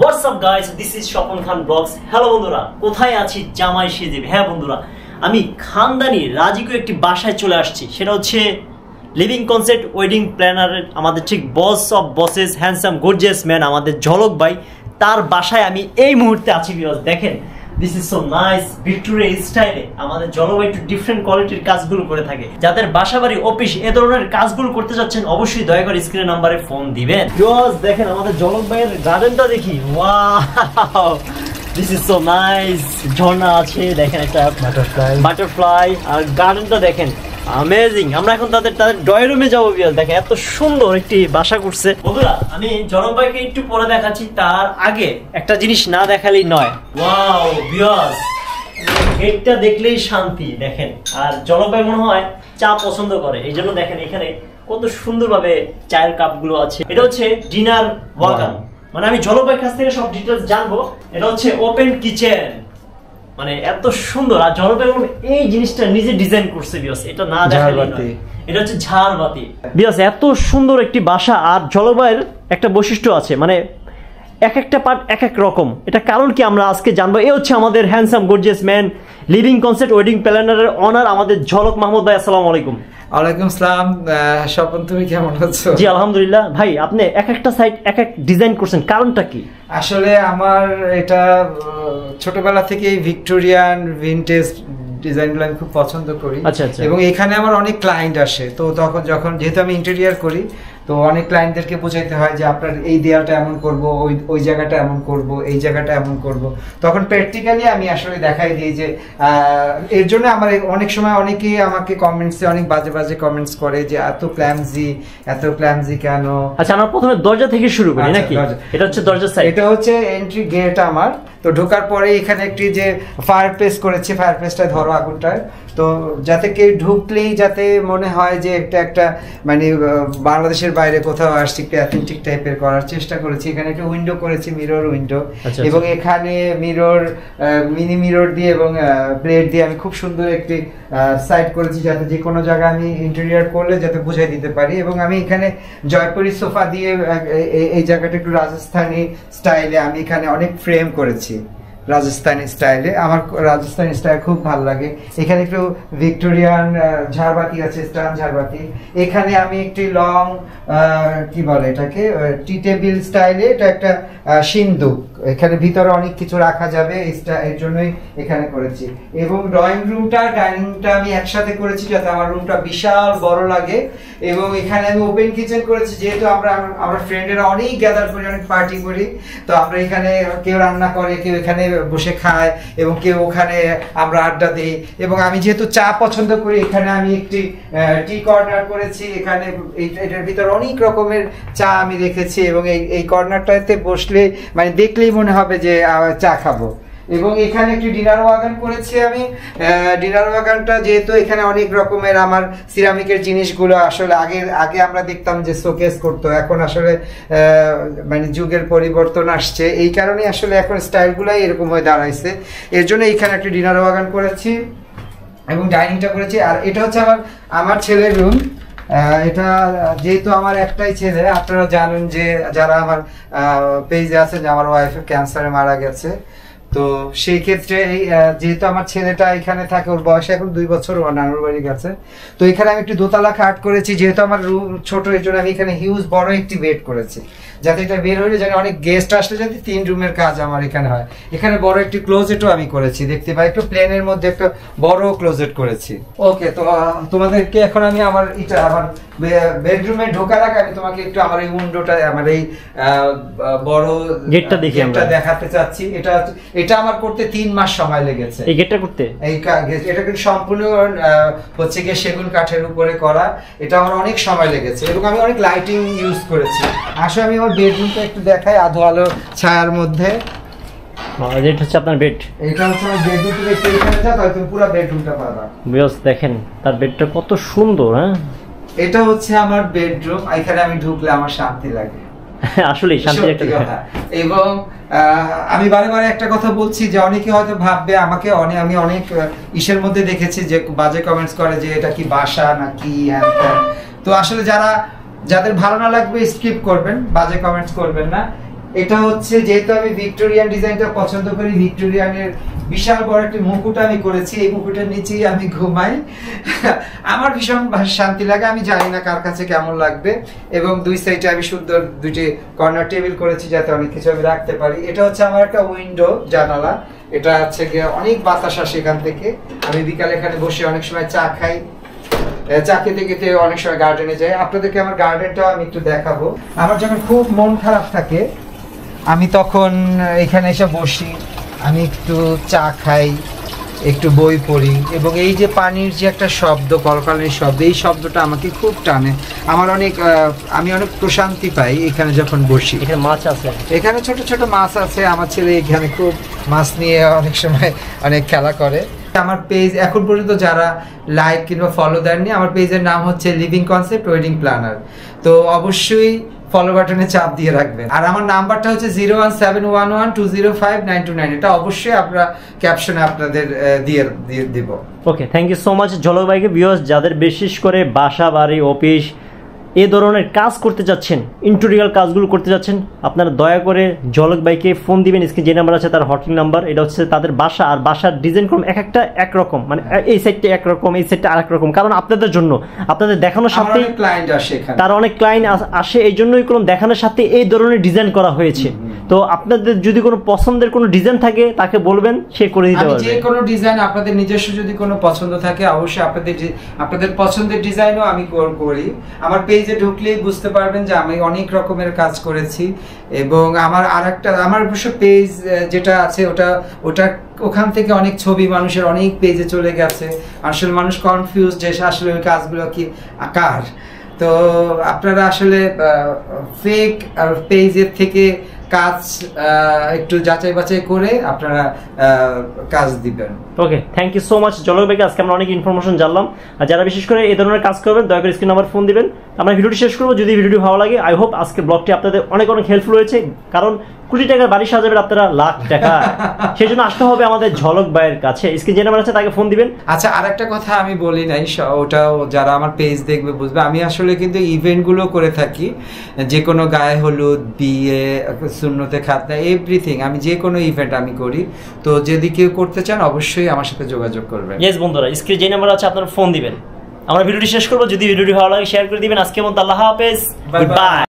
What's up guys, this is Shopon Khan Vlogs. Hello বন্ধুরা, কোথায় আছি জামাই সেজে? হ্যাঁ বন্ধুরা, আমি খানদানি রাজিকো একটি বাসায় চলে আসছি। সেটা হচ্ছে লিভিং কনসেপ্ট ওয়েডিং প্ল্যানারের আমাদের ঠিক বস of buses handsome gorgeous man আমাদের ঝলক ভাই, তার বাসায় আমি এই মুহূর্তে আছি। ভিউয়ার্স দেখেন, this is so nice Victoria স্টাইলে আমাদের ঝলক ভাই একটু ডিফারেন্ট কোয়ালিটির কাজগুলো করে থাকে। যাদের বাসা বাড়ি অফিস এ ধরনের কাজগুলো করতে যাচ্ছেন অবশ্যই দয়া করে স্ক্রিনের নাম্বারে ফোন দিবেন। ভিউয়ার্স দেখেন আমাদের ঝলক ভাইয়ের গার্ডেনটা দেখি, wow this is so nice. ঝর্ণা আছে দেখেন, একটা বাটারফ্লাই আর গার্ডেনটা দেখেন অ্যামেজিং। আমরা এখন তাদের ড্রয়িং রুমে যাবো। ভিউয়ার্স দেখেন এত সুন্দর একটি বাসা করছে। বন্ধুরা আমি ঝলক ভাইকে একটু পরে দেখাচ্ছি, তার আগে একটা জিনিস না দেখালেই নয়। ওয়াও ভিউয়ার্স, গেটটা দেখলেই শান্তি দেখেন। আর ঝলক ভাই মনে হয় চা পছন্দ করে, এই জন্য দেখেন এখানে কত সুন্দরভাবে চায়ের কাপগুলো আছে। এটা হচ্ছে ডিনার ওয়াগান, মানে আমি ঝলক ভাইয়ের কাছ থেকে সব ডিটেইলস জানবো। এটা হচ্ছে ওপেন কিচেন, মানে এত সুন্দর। আর ঝলক ভাই এই জিনিসটা নিজে ডিজাইন করছে ভিউয়ার্স, এটা না দেখালেই নয়। এটা হচ্ছে ঝাড়বাতি ভিউয়ার্স, এত সুন্দর একটি বাসা। আর ঝলক ভাইয়ের একটা বৈশিষ্ট্য আছে, মানে এক একটা পার্ট এক এক রকম। এটা কারণ কি আমরা আজকে জানবো। এই হচ্ছে আমাদের handsome gorgeous man living concept wedding প্ল্যানারের অনার আমাদের ঝলক মাহমুদ ভাই। আসসালামু আলাইকুম। ওয়ালাইকুম আসসালাম। স্বপন, তুমি কেমন আছো? জি আলহামদুলিল্লাহ। ভাই আপনি এক একটা সাইড এক এক ডিজাইন করছেন, কারণটা কি? আসলে আমার এটা ছোটবেলা থেকেই ভিক্টোরিয়ান ভিনটেজ ডিজাইনগুলো আমি খুব পছন্দ করি। আচ্ছা আচ্ছা। এবং এখানে আমার অনেক ক্লায়েন্ট আসে, তো তখন যখন যেহেতু আমি ইন্টেরিয়ার করি, তো অনেক ক্লায়েন্টদেরকে বোঝাইতে হয় যে আপনার এই দেয়ালটা এমন করব, ওই জায়গাটা এমন করব, এই জায়গাটা এমন করব। তখন প্র্যাকটিক্যালি আমি আসলে দেখাই দিই যে এর জন্য আমার অনেক সময় অনেকেই আমাকে কমেন্টসে অনেক বাজে বাজে কমেন্টস করে যে এত ক্ল্যামজি কেন। আচ্ছা আমরা প্রথমে দরজা থেকে শুরু করি নাকি? এটা হচ্ছে দরজার সাইড, এটা হচ্ছে এন্ট্রি গেট আমার। তো ঢোকার পরে এখানে একটি যে ফায়ার প্লেস করেছি, ফায়ার প্লেসটা ধরো আগুনটায়, তো যাতে কেউ ঢুকলেই যাতে মনে হয় যে এটা একটা মানে বাংলাদেশের বাইরে কোথাও আসছি, একটা অ্যাথেন্টিক টাইপের করার চেষ্টা করেছি। এখানে একটা উইন্ডো করেছি, মিরর উইন্ডো, এবং এখানে মিরর মিনি মিরর দিয়ে এবং প্লেট দিয়ে আমি খুব সুন্দর একটি সাইড করেছি, যাতে যে কোনো জায়গায় আমি ইন্টেরিয়র করলে যাতে বুঝাই দিতে পারি। এবং আমি এখানে জয়পুরি সোফা দিয়ে এই জায়গাটা একটু রাজস্থানি স্টাইলে আমি এখানে অনেক ফ্রেম করেছি, রাজস্থানি স্টাইলে। আমার রাজস্থানি স্টাইল খুব ভালো লাগে। এখানে একটু ভিক্টোরিয়ান ঝাড়বাতি আছে, স্টান ঝাড়বাতি। এখানে আমি একটি লং কি বলে এটাকে, টি টেবিল স্টাইলে, এটা একটা সিন্দুক, এখানে ভিতরে অনেক কিছু রাখা যাবে, এর জন্যই এখানে করেছি। এবং ড্রয়িং রুমটা ডাইনিংটা আমি একসাথে করেছি যাতে আমার রুমটা বিশাল বড় লাগে। এবং এখানে আমি ওপেন কিচেন করেছি, যেহেতু আমরা ফ্রেন্ডেরা অনেক গ্যাদার করি, অনেক পার্টি করি, তো আমরা এখানে কেউ রান্না করে, কেউ এখানে বসে খায়, এবং কেউ ওখানে আমরা আড্ডা দিই। এবং আমি যেহেতু চা পছন্দ করি, এখানে আমি একটি টি কর্নার করেছি। এখানে এটার ভিতরে অনেক রকমের চা আমি রেখেছি, এবং এই কর্নারটাতে বসলে মানে দেখলেই মনে হবে যে চা খাবো। এবং এখানে একটি ডিনার ওয়াগান করেছি আমি। ডিনার ওয়াগানটা যেহেতু এখানে অনেক রকমের আমার সিরামিকের জিনিসগুলো, আসলে আগে আমরা দেখতাম যে শোকেস করতো, এখন আসলে মানে যুগের পরিবর্তন আসছে, এই কারণে আসলে এখন স্টাইলগুলাই এরকম হয়ে দাঁড়াইছে। এর জন্য এখানে একটি ডিনার ওয়াগান করেছি এবং ডাইনিংটা করেছি। আর এটা হচ্ছে আমার ছেলের রুম। এটা যেহেতু আমার একটাই ছেলে, আপনারা জানেন যে যারা আমার পেজে আছে যে আমার ওয়াইফ ক্যান্সারে মারা গেছে, তো সেই ক্ষেত্রে যেহেতু আমার ছেলেটা এখানে থাকে, ওর বয়স এখন 2 বছর, ও নানুর বাড়ি গেছে। তো এখানে আমি একটি দোতলা খাট করেছি, যেহেতু আমার রুম ছোট, এর জন্য আমি এখানে হিউজ বড় একটি বেড করেছি, যাতে এটা বের হলে জানি অনেক গেস্ট আসলে যাতে 3 রুমের কাজ আমার এখানে হয়। এখানে বড় একটি ক্লোজেটও আমি করেছি, দেখতে পাই একটু প্লেনের মধ্যে একটা বড় ক্লোজেট করেছি। ওকে, তো তোমাদেরকে এখন আমি আমার বেডরুমে ঢোকার আগে আমি তোমাকে একটু আমার এই উইন্ডোটা, আমার এই বড় গেটটা দেখাতে চাচ্ছি। এটা আমার করতে 3 মাস সময় লেগেছে। এই গেটটা করতে, এটা কিন্তু সম্পূর্ণ হচ্ছে গিয়ে সেগুন কাঠের উপরে করা। এটা আমার অনেক সময় লেগেছে, এবং আমি অনেক লাইটিং ইউজ করেছি। আসলে আমি আমার বেডরুমটা একটু দেখাই আধো আলো ছায়ার মধ্যে। এটা হচ্ছে আপনার বেড, এটা হচ্ছে আমার বেডরুম। তুমি একটু এখানে যাও, তাহলে তুমি পুরো বেডরুমটা পাবা। ভিউয়ার্স দেখেন তার বেডটা কত সুন্দর। হ্যাঁ, এটা হচ্ছে আমার বেডরুম। এখানে আমি ঢুকলে আমার শান্তি লাগে, আসলে শান্তি একটা কথা। এবং আমি বারে একটা কথা বলছি যে অনেকে হয়তো ভাববে আমাকে আমি অনেক ইসের মধ্যে দেখেছি যে বাজে কমেন্টস করে যে এটা কি বাসা নাকি হ্যান ত্যান। তো আসলে যাদের ভালো না লাগবে স্কিপ করবেন, বাজে কমেন্টস করবেন না। এটা হচ্ছে যেহেতু আমি ভিক্টোরিয়ান ডিজাইনটা পছন্দ করি, ভিক্টোরিয়ানের বিশাল বড় একটা মুকুট আমি করেছি, এই মুকুটের নিচেই আমি ঘুমাই। আমার ভীষণ শান্তি লাগে, আমি জানি না কার কাছে কেমন লাগবে। এবং দুই সাইডে আমি সুন্দর দুইটি কর্নার টেবিল করেছি যাতে অনেক কিছু আমি রাখতে পারি। এটা হচ্ছে আমার একটা উইন্ডো, জানালা। এটা হচ্ছে গিয়ে অনেক বাতাস আসে এখান থেকে। আমি বিকালে এখানে বসে অনেক সময় চা খাই, চা খেতে খেতে অনেক সময় গার্ডেনে যাই। আপনাদেরকে আমার গার্ডেনটাও আমি একটু দেখাবো। আমার যখন খুব মন খারাপ থাকে আমি তখন এখানে এসে বসি, আমি একটু চা খাই, একটু বই পড়ি, এবং এই যে পানির যে একটা শব্দ, কলকালির শব্দ, এই শব্দটা আমাকে খুব টানে। আমার আমি অনেক প্রশান্তি পাই এখানে যখন বসি। এখানে মাছ আছে, এখানে ছোট ছোট মাছ আছে। আমার ছেলে এখানে খুব মাছ নিয়ে অনেক সময় অনেক খেলা করে। আমার পেজ এখন পর্যন্ত যারা লাইক কিংবা ফলো দেননি, আমার পেজের নাম হচ্ছে লিভিং কনসেপ্ট ওয়েডিং প্ল্যানার। তো অবশ্যই ফলো বাটনে চাপ দিয়ে রাখবেন। আর আমার নাম্বারটা হচ্ছে 01711205929। এটা অবশ্যই আমরা ক্যাপশনে আপনাদের দিয়ে দিব। ওকে, থ্যাংক ইউ সো মাচ ঝলক ভাইকে। ভিউয়ার্স, যাদের বিশেষ করে বাসা বাড়ি অফিস এই ধরনের কাজ করতে যাচ্ছেন, ইন্টেরিয়র কাজগুলো করতে যাচ্ছেন, আপনারা দয়া করে ঝলক ভাইকে ফোন দিবেন। স্ক্রিনে যে নাম্বার আছে তার হটলাইন নাম্বার। এটা হচ্ছে তাদের বাসা, আর বাসার ডিজাইন করুন এক একটা একরকম, মানে এই সাইডটা একরকম, এই সাইডটা আরেক রকম। কারণ আপনাদের জন্য, আপনাদের দেখানোর সাথে তার অনেক ক্লায়েন্ট আসে, এই জন্যই কোনো দেখানোর সাথে এই ধরনের ডিজাইন করা হয়েছে। তো আপনাদের যদি কোনো পছন্দের কোনো ডিজাইন থাকে তাকে বলবেন, সে করে দিতে পারবে। যে কোনো ডিজাইন আপনাদের নিজস্ব যদি কোনো পছন্দ থাকে, অবশ্যই আপনাদের পছন্দের ডিজাইনও আমি করি। আমার পেজে ঢুকলেই বুঝতে পারবেন যে আমি অনেক রকমের কাজ করেছি। এবং আমার অবশ্য পেজ যেটা আছে ওটা ওখান থেকে অনেক ছবি মানুষের অনেক পেজে চলে গেছে। আসলে মানুষ কনফিউজ যে আসলে ওই কাজগুলো কি আকার। তো আপনারা আসলে ফেক পেজের থেকে কাজ একটু যাচাই বাছাই করে আপনারা কাজ দিবেন। ওকে, থ্যাংক ইউ সো মাচ ঝলক ভাইকে। আজকে আমরা অনেক ইনফরমেশন জানলাম। আর যারা বিশেষ করে এই ধরনের কাজ করবেন, দয়া করে স্ক্রিন নাম্বার ফোন দিবেন। আমরা ভিডিওটি শেষ করবো। যদি ভিডিওটি ভালো লাগে, আই হোপ আজকে ব্লগটি আপনাদের অনেক অনেক হেল্পফুল হয়েছে। কারণ কোটি টাকার বাড়ি সাজাবেন আপনারা লাখ টাকা, সেই জন্য আসতে হবে আমাদের ঝলক ভাইয়ের কাছে। স্ক্রিন যে নাম্বার আছে তাকে ফোন দিবেন। আচ্ছা, আরেকটা কথা আমি বলি নাই, ওটাও যারা আমার পেজ দেখবে বুঝবে। আমি আসলে কিন্তু ইভেন্টগুলো করে থাকি, যে কোনো গায়ে হলুদ, বিয়ে, সুন্নতে খাতনা, এভরিথিং। আমি যে কোনো ইভেন্ট আমি করি। তো যদি কেউ করতে চান অবশ্যই আমার সাথে যোগাযোগ করবেন। ইয়েস বন্ধুরা, স্ক্রিনে যে নাম্বার আছে আপনারা ফোন দিবেন। আমরা ভিডিওটি শেষ করবো। যদি ভিডিওটি ভালো লাগে শেয়ার করে দিবেন। আজকের মতো আল্লাহ হাফেজ, বাই।